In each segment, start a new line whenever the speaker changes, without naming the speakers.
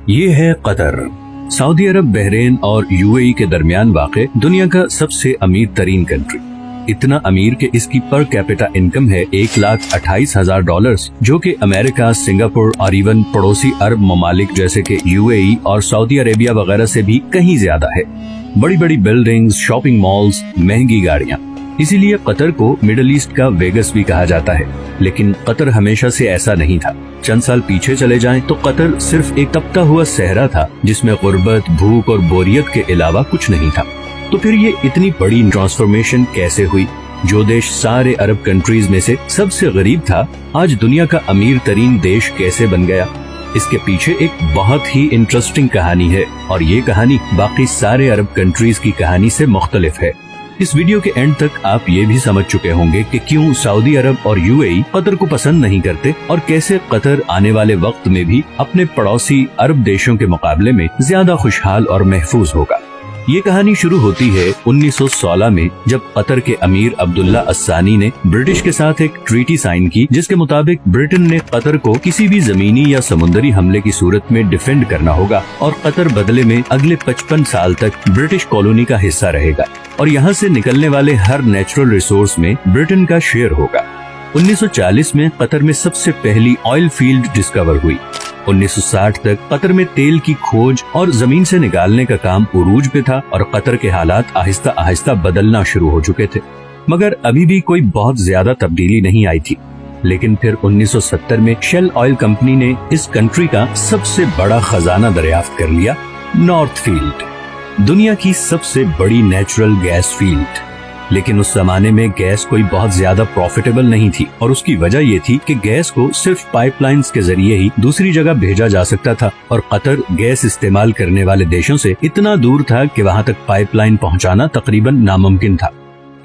ये है Qatar. Saudi अरब, Bahrain और यूएई के दरमियान वाक़े दुनिया का सबसे अमीर तरीन कंट्री। इतना अमीर कि इसकी पर कैपिटा इनकम है $1,28,000, जो कि अमेरिका, सिंगापुर और इवन पड़ोसी अरब ममालिक जैसे कि यूएई और सऊदी अरेबिया वगैरह से भी कहीं ज्यादा है। बड़ी बड़ी बिल्डिंग्स, शॉपिंग मॉल्स, महंगी गाड़ियाँ। इसीलिए कतर को मिडल ईस्ट का वेगस भी कहा जाता है। लेकिन कतर हमेशा से ऐसा नहीं था। चंद साल पीछे चले जाएं तो कतर सिर्फ एक तपता हुआ सहरा था जिसमें गुर्बत, भूख और बोरियत के अलावा कुछ नहीं था। तो फिर ये इतनी बड़ी ट्रांसफॉर्मेशन कैसे हुई? जो देश सारे अरब कंट्रीज में से सबसे गरीब था, आज दुनिया का अमीर तरीन देश कैसे बन गया? इसके पीछे एक बहुत ही इंटरेस्टिंग कहानी है और ये कहानी बाकी सारे अरब कंट्रीज की कहानी से मुख्तलिफ है। इस वीडियो के एंड तक आप ये भी समझ चुके होंगे कि क्यों सऊदी अरब और यूएई कतर को पसंद नहीं करते और कैसे कतर आने वाले वक्त में भी अपने पड़ोसी अरब देशों के मुकाबले में ज्यादा खुशहाल और महफूज होगा। ये कहानी शुरू होती है 1916 में, जब कतर के अमीर अब्दुल्ला अस्सानी ने ब्रिटिश के साथ एक ट्रीटी साइन की, जिसके मुताबिक ब्रिटेन ने कतर को किसी भी जमीनी या समुद्री हमले की सूरत में डिफेंड करना होगा और कतर बदले में अगले 55 साल तक ब्रिटिश कॉलोनी का हिस्सा रहेगा और यहाँ से निकलने वाले हर नेचुरल रिसोर्स में ब्रिटेन का शेयर होगा। 1940 में कतर में सबसे पहली ऑयल फील्ड डिस्कवर हुई। 1960 तक कतर में तेल की खोज और जमीन से निकालने का काम उरूज पे था और कतर के हालात आहिस्ता आहिस्ता बदलना शुरू हो चुके थे, मगर अभी भी कोई बहुत ज्यादा तब्दीली नहीं आई थी। लेकिन फिर 1970 में शेल ऑयल कंपनी ने इस कंट्री का सबसे बड़ा खजाना दरियाफ्त कर लिया, नॉर्थ फील्ड, दुनिया की सबसे बड़ी नेचुरल गैस फील्ड। लेकिन उस जमाने में गैस कोई बहुत ज्यादा प्रॉफिटेबल नहीं थी और उसकी वजह ये थी कि गैस को सिर्फ पाइपलाइंस के जरिए ही दूसरी जगह भेजा जा सकता था और कतर गैस इस्तेमाल करने वाले देशों से इतना दूर था कि वहाँ तक पाइपलाइन पहुँचाना तकरीबन नामुमकिन था।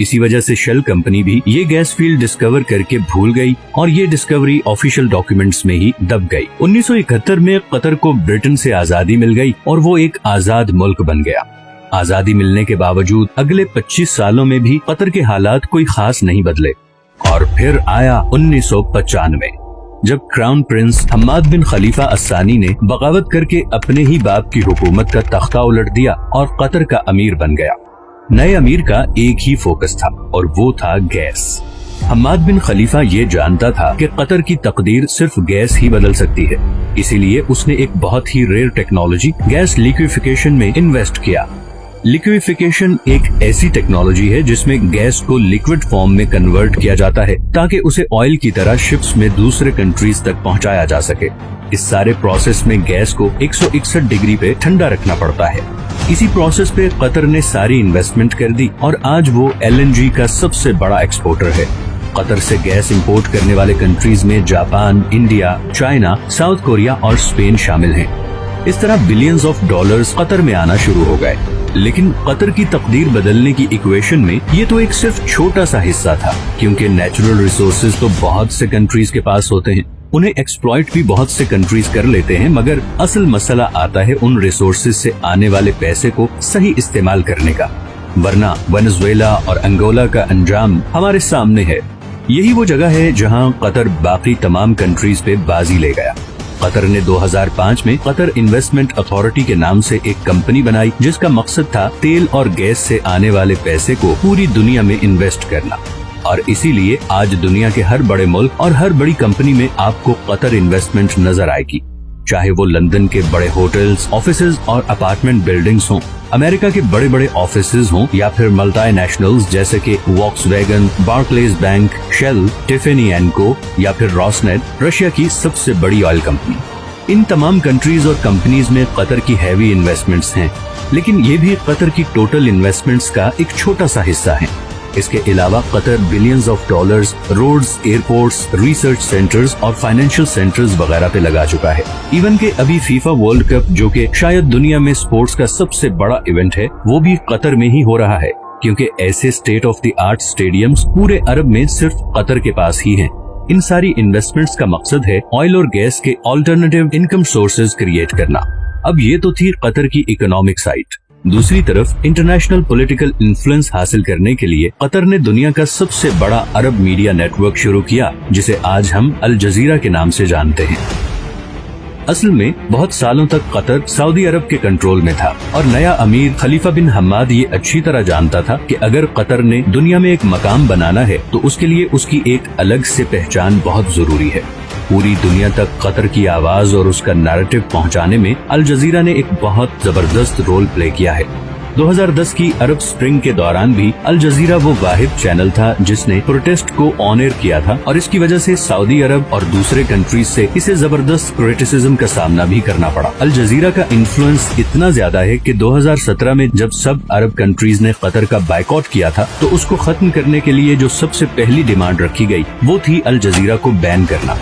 इसी वजह से शेल कंपनी भी ये गैस फील्ड डिस्कवर करके भूल गई और ये डिस्कवरी ऑफिशियल डॉक्यूमेंट्स में ही दब गई। 1971 में कतर को ब्रिटेन से आजादी मिल गई और वो एक आजाद मुल्क बन गया। आजादी मिलने के बावजूद अगले 25 सालों में भी कतर के हालात कोई खास नहीं बदले और फिर आया 1995, जब क्राउन प्रिंस हम्माद बिन खलीफा अस्सानी ने बगावत करके अपने ही बाप की हुकूमत का तख्ता उलट दिया और कतर का अमीर बन गया। नए अमीर का एक ही फोकस था और वो था गैस। हम्माद बिन खलीफा ये जानता था कि कतर की तकदीर सिर्फ गैस ही बदल सकती है, इसीलिए उसने एक बहुत ही रेयर टेक्नोलॉजी गैस लिक्विफिकेशन में इन्वेस्ट किया। लिक्विफिकेशन एक ऐसी टेक्नोलॉजी है जिसमें गैस को लिक्विड फॉर्म में कन्वर्ट किया जाता है ताकि उसे ऑयल की तरह शिप्स में दूसरे कंट्रीज तक पहुंचाया जा सके। इस सारे प्रोसेस में गैस को 161 डिग्री पे ठंडा रखना पड़ता है। इसी प्रोसेस पे कतर ने सारी इन्वेस्टमेंट कर दी और आज वो LNG का सबसे बड़ा एक्सपोर्टर है। कतर से गैस इंपोर्ट करने वाले कंट्रीज में Japan, India, China, south Korea और स्पेन शामिल हैं। इस तरह बिलियंस ऑफ डॉलर्स कतर में आना शुरू हो गए। लेकिन कतर की तकदीर बदलने की इक्वेशन में ये तो एक सिर्फ छोटा सा हिस्सा था, क्योंकि नेचुरल रिसोर्सेज तो बहुत से कंट्रीज के पास होते हैं, उन्हें एक्सप्लॉइट भी बहुत से कंट्रीज कर लेते हैं, मगर असल मसला आता है उन रिसोर्सेज से आने वाले पैसे को सही इस्तेमाल करने का। वरना वेनेजुएला और अंगोला का अंजाम हमारे सामने है। यही वो जगह है जहां कतर बाकी तमाम कंट्रीज पे बाजी ले गया। कतर ने 2005 में कतर इन्वेस्टमेंट अथॉरिटी के नाम से एक कंपनी बनाई जिसका मकसद था तेल और गैस से आने वाले पैसे को पूरी दुनिया में इन्वेस्ट करना। और इसीलिए आज दुनिया के हर बड़े मुल्क और हर बड़ी कंपनी में आपको कतर इन्वेस्टमेंट नजर आएगी, चाहे वो लंदन के बड़े होटल्स, ऑफिसेज और अपार्टमेंट बिल्डिंग्स हों, अमेरिका के बड़े बड़े ऑफिसेज हों या फिर मल्टीनेशनल्स जैसे कि Volkswagen, Barclays bank, Shell, Tiffany and Co या फिर रॉसनेट, रशिया की सबसे बड़ी ऑयल कंपनी। इन तमाम कंट्रीज और कंपनीज में कतर की हैवी इन्वेस्टमेंट्स हैं, लेकिन ये भी कतर की टोटल इन्वेस्टमेंट्स का एक छोटा सा हिस्सा है। इसके अलावा Qatar billions of dollars roads, airports, research centres और फाइनेंशियल सेंटर्स वगैरह पे लगा चुका है। इवन के अभी फीफा वर्ल्ड कप, जो कि शायद दुनिया में स्पोर्ट्स का सबसे बड़ा इवेंट है, वो भी कतर में ही हो रहा है, क्योंकि ऐसे state of the art stadiums पूरे अरब में सिर्फ कतर के पास ही हैं। इन सारी इन्वेस्टमेंट्स का मकसद है ऑयल और गैस के ऑल्टरनेटिव इनकम सोर्सेज क्रिएट करना। अब ये तो थी कतर की इकोनॉमिक साइड। दूसरी तरफ इंटरनेशनल पॉलिटिकल इन्फ्लुएंस हासिल करने के लिए कतर ने दुनिया का सबसे बड़ा अरब मीडिया नेटवर्क शुरू किया, जिसे आज हम अल जजीरा के नाम से जानते हैं। असल में बहुत सालों तक कतर सऊदी अरब के कंट्रोल में था और नया अमीर खलीफा बिन हम्माद ये अच्छी तरह जानता था कि अगर कतर ने दुनिया में एक मकाम बनाना है तो उसके लिए उसकी एक अलग से पहचान बहुत जरूरी है। पूरी दुनिया तक कतर की आवाज और उसका नैरेटिव पहुंचाने में अल जजीरा ने एक बहुत जबरदस्त रोल प्ले किया है। 2010 की अरब स्प्रिंग के दौरान भी अल जजीरा वो वाहिद चैनल था जिसने प्रोटेस्ट को ऑन एयर किया था और इसकी वजह से सऊदी अरब और दूसरे कंट्रीज से इसे जबरदस्त क्रिटिसिज्म का सामना भी करना पड़ा। अल जजीरा का इन्फ्लुएंस इतना ज्यादा है कि 2017 में जब सब अरब कंट्रीज ने कतर का बायकॉट किया था तो उसको खत्म करने के लिए जो सबसे पहली डिमांड रखी गई वो थी अल जजीरा को बैन करना।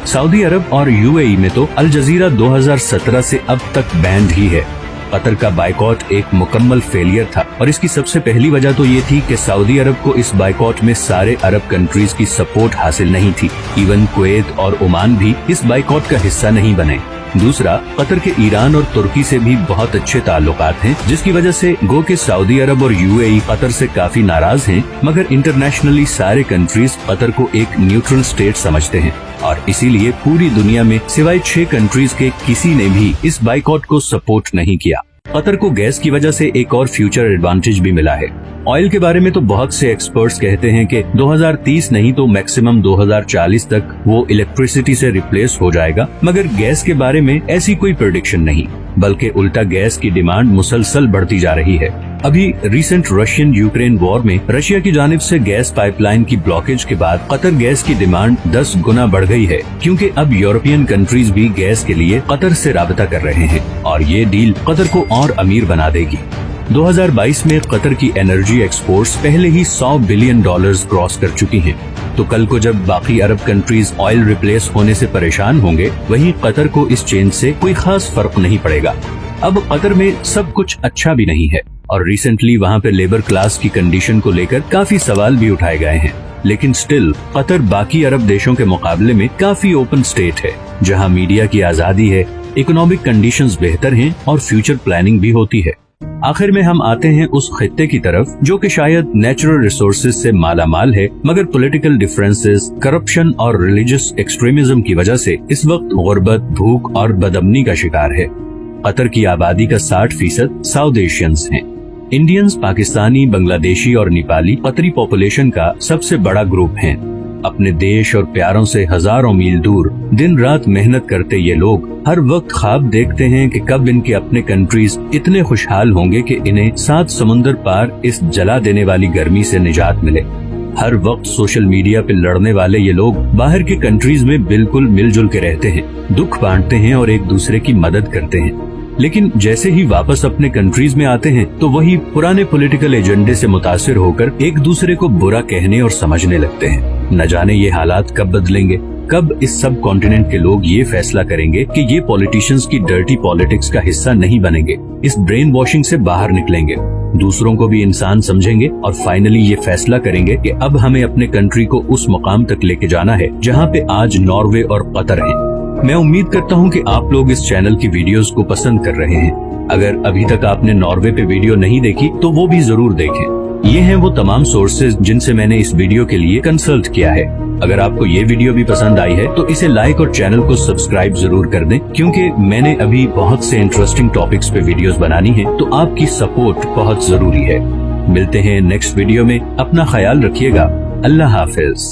सऊदी अरब और यूएई में तो अल जजीरा 2017 से अब तक बैंड ही है। कतर का बायकॉट एक मुकम्मल फेलियर था और इसकी सबसे पहली वजह तो ये थी कि सऊदी अरब को इस बायकॉट में सारे अरब कंट्रीज की सपोर्ट हासिल नहीं थी। इवन कुवैत और ओमान भी इस बायकॉट का हिस्सा नहीं बने। दूसरा, कतर के ईरान और तुर्की से भी बहुत अच्छे ताल्लुकात हैं, जिसकी वजह से गो के सऊदी अरब और यूएई कतर से काफी नाराज हैं, मगर इंटरनेशनली सारे कंट्रीज कतर को एक न्यूट्रल स्टेट समझते हैं और इसीलिए पूरी दुनिया में सिवाय 6 कंट्रीज के किसी ने भी इस बायकॉट को सपोर्ट नहीं किया। कतर को गैस की वजह से एक और फ्यूचर एडवांटेज भी मिला है। ऑयल के बारे में तो बहुत से एक्सपर्ट्स कहते हैं कि 2030 नहीं तो मैक्सिमम 2040 तक वो इलेक्ट्रिसिटी से रिप्लेस हो जाएगा, मगर गैस के बारे में ऐसी कोई प्रेडिक्शन नहीं, बल्कि उल्टा गैस की डिमांड मुसलसल बढ़ती जा रही है। अभी रिसेंट रशियन यूक्रेन वॉर में रशिया की जानिब से गैस पाइपलाइन की ब्लॉकेज के बाद कतर गैस की डिमांड 10 गुना बढ़ गई है, क्योंकि अब यूरोपियन कंट्रीज भी गैस के लिए कतर से राबता कर रहे हैं और ये डील कतर को और अमीर बना देगी। 2022 में कतर की एनर्जी एक्सपोर्ट्स पहले ही $100 बिलियन क्रॉस कर चुकी हैं। तो कल को जब बाकी अरब कंट्रीज ऑयल रिप्लेस होने से परेशान होंगे, वहीं कतर को इस चेंज से कोई खास फर्क नहीं पड़ेगा। अब कतर में सब कुछ अच्छा भी नहीं है और रिसेंटली वहाँ पे लेबर क्लास की कंडीशन को लेकर काफी सवाल भी उठाए गए हैं, लेकिन स्टिल कतर बाकी अरब देशों के मुकाबले में काफी ओपन स्टेट है, जहाँ मीडिया की आजादी है, इकोनॉमिक कंडीशंस बेहतर हैं और फ्यूचर प्लानिंग भी होती है। आखिर में हम आते हैं उस खित्ते की तरफ जो कि शायद नेचुरल रिसोर्सेज से माला माल है, मगर पॉलिटिकल डिफरेंसेस, करप्शन और रिलीजियस एक्सट्रीमिज्म की वजह से इस वक्त गुर्बत, भूख और बदअमनी का शिकार है। कतर की आबादी का 60% साउथ एशियंस हैं। इंडियंस, पाकिस्तानी, बांग्लादेशी और नेपाली कतरी पॉपुलेशन का सबसे बड़ा ग्रुप हैं। अपने देश और प्यारों से हजारों मील दूर दिन रात मेहनत करते ये लोग हर वक्त ख्वाब देखते हैं कि कब इनके अपने कंट्रीज इतने खुशहाल होंगे कि इन्हें 7 समुंदर पार इस जला देने वाली गर्मी से निजात मिले। हर वक्त सोशल मीडिया पे लड़ने वाले ये लोग बाहर के कंट्रीज में बिल्कुल मिलजुल के रहते हैं, दुख बांटते हैं और एक दूसरे की मदद करते हैं, लेकिन जैसे ही वापस अपने कंट्रीज में आते हैं तो वही पुराने पॉलिटिकल एजेंडे से मुतासिर होकर एक दूसरे को बुरा कहने और समझने लगते हैं। न जाने ये हालात कब बदलेंगे, कब इस सब कॉन्टिनेंट के लोग ये फैसला करेंगे कि ये पॉलिटिशियंस की डर्टी पॉलिटिक्स का हिस्सा नहीं बनेंगे, इस ब्रेन वॉशिंग से बाहर निकलेंगे, दूसरों को भी इंसान समझेंगे और फाइनली ये फैसला करेंगे कि अब हमें अपने कंट्री को उस मुकाम तक लेके जाना है जहाँ पे आज नॉर्वे और कतर है। मैं उम्मीद करता हूँ कि आप लोग इस चैनल की वीडियोस को पसंद कर रहे हैं। अगर अभी तक आपने नॉर्वे पे वीडियो नहीं देखी तो वो भी जरूर देखें। ये हैं वो तमाम सोर्सेज जिनसे मैंने इस वीडियो के लिए कंसल्ट किया है। अगर आपको ये वीडियो भी पसंद आई है तो इसे लाइक और चैनल को सब्सक्राइब जरूर कर दें, क्योंकि मैंने अभी बहुत से इंटरेस्टिंग टॉपिक्स पे वीडियोस बनानी है, तो आपकी सपोर्ट बहुत जरूरी है। मिलते हैं नेक्स्ट वीडियो में, अपना ख्याल रखिएगा। अल्लाह हाफिज।